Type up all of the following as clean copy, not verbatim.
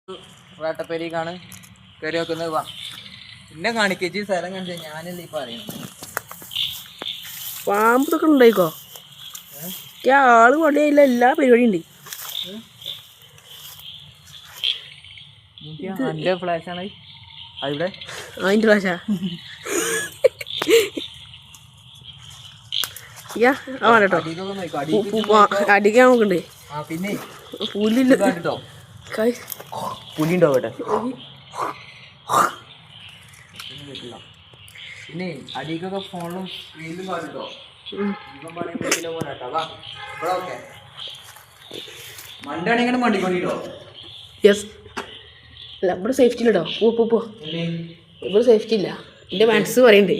വേട്ടപ്പേരിക്കാണ് കയറി വെക്കുന്നത്. വാ പിന്നെ കാണിക്കേച്ചി സ്ഥലം കണ്ടു. ഞാനല്ലേ ഈ പറയുന്നത്. പാമ്പൊക്കെ ഉണ്ടായിക്കോ. ആള് പണിയില്ല, എല്ലാ പരിപാടിയും ഉണ്ട്. എന്റെ ഫ്ലാഷാണ് അവിടെ. അതിന്റെ ഫ്ലാഷാ കേട്ടോ. അടിക്കാൻ നോക്കണ്ടേ? പിന്നെ പുല്ലില്ല കണ്ടിട്ടോ, പുലി ഉണ്ടോ അവിടെ? പിന്നെ അടിക്കൊക്കെ ഫോണും സ്ക്രീനിലും കാണിട്ടോ. ഇപ്പം പറയുമ്പോഴേക്കും പോരാട്ടോ. വാ ഇവിടെ ഓക്കെ മണ്ടാണെങ്കിലും മണ്ടിക്കൊണ്ടിട്ടോ. യെസ്. അല്ല ഇവിടെ സേഫ്റ്റി ഇല്ലട്ടോ. പോ ഇവിടെ സേഫ്റ്റി ഇല്ല. എൻ്റെ മനസ്സ് പറയണ്ടേ.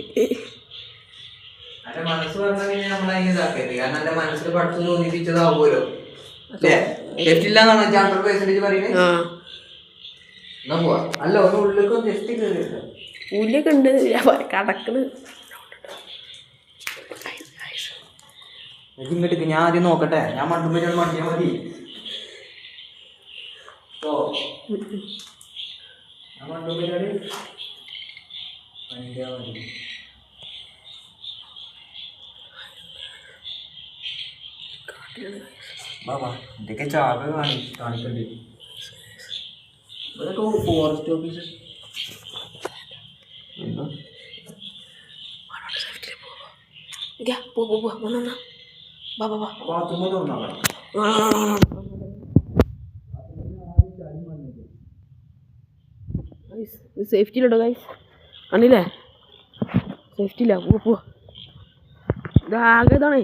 എന്റെ മനസ്സ് പറഞ്ഞാൽ പിന്നെ നമ്മളതിന് ഇതാക്കരുത്. കാരണം എന്റെ മനസ്സിൽ പഠിച്ചു തോന്നിപ്പിച്ചതാവുമല്ലോ. സേഫ്റ്റി ഇല്ലാന്നാണ് 100% പറയുന്നത്. എന്നാ പോവാ. അല്ല ഒന്ന് ഉള്ളിലേക്ക് ജസ്റ്റ് കയറിട്ടോ. പുല്ലൊക്കെ ഉണ്ട് കടക്കണ്. ഇങ്ങോട്ട് ഞാൻ ആദ്യം നോക്കട്ടെ. ഞാൻ മണ്ടുമ്പോൾ മണ്ടിയാൽ മതി. ഞാൻ മണ്ടുമ്പോൾ മണ്ടിയാൽ മതി. ബാബാ ഇതൊക്കെ ചാക കാണിക്കണ്ടേ? ഇതൊക്കെ ഫോറസ്റ്റ് ഓഫീസ് എന്തോ സേഫ്റ്റി ഇല്ലട്ടോ ഗൈസ്. കണ്ടില്ലേ? സേഫ്റ്റി ഇല്ല. പോ ഇതാകെ ഇതാണേ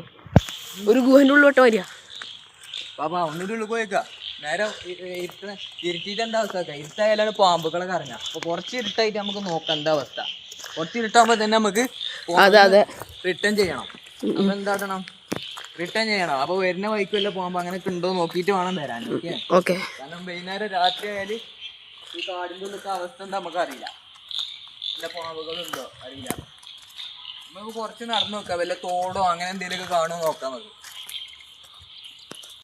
ഒരു ഗുഹൻ്റെ ഉള്ളിലോട്ട് വരിക. ബാബാ ഒന്നിൻ്റെ ഉള്ളിൽ പോയേക്കാ. നേരെ ഇരുട്ടിയിട്ട് എന്താ അവസ്ഥ? ഇരുട്ടായാലാണ് പാമ്പുകളൊക്കെ ഇറങ്ങുക. അപ്പോൾ കുറച്ച് ഇരുട്ടായിട്ട് നമുക്ക് നോക്കാം എന്താ അവസ്ഥ. കുറച്ച് ഇരുട്ടാകുമ്പോൾ തന്നെ നമുക്ക് റിട്ടേൺ ചെയ്യണം. അപ്പം എന്താക്കണം? റിട്ടേൺ ചെയ്യണം. അപ്പോൾ വരുന്ന വഴിക്ക് വല്ല പാമ്പ് അങ്ങനെയൊക്കെ ഉണ്ടോ നോക്കിയിട്ട് വേണം വരാൻ. ഓക്കെ. കാരണം വൈകുന്നേരം രാത്രി ആയാൽ ഈ കാടിൻ്റെ ഉള്ളിലത്തെ അവസ്ഥ എന്താ നമുക്ക് അറിയില്ല. വല്ല പാമ്പുകളുണ്ടോ അറിയില്ല. നമുക്ക് കുറച്ച് നടന്നു നോക്കാം. വല്ല തോടോ അങ്ങനെ എന്തെങ്കിലുമൊക്കെ കാണുമോ നോക്കാം നമുക്ക്.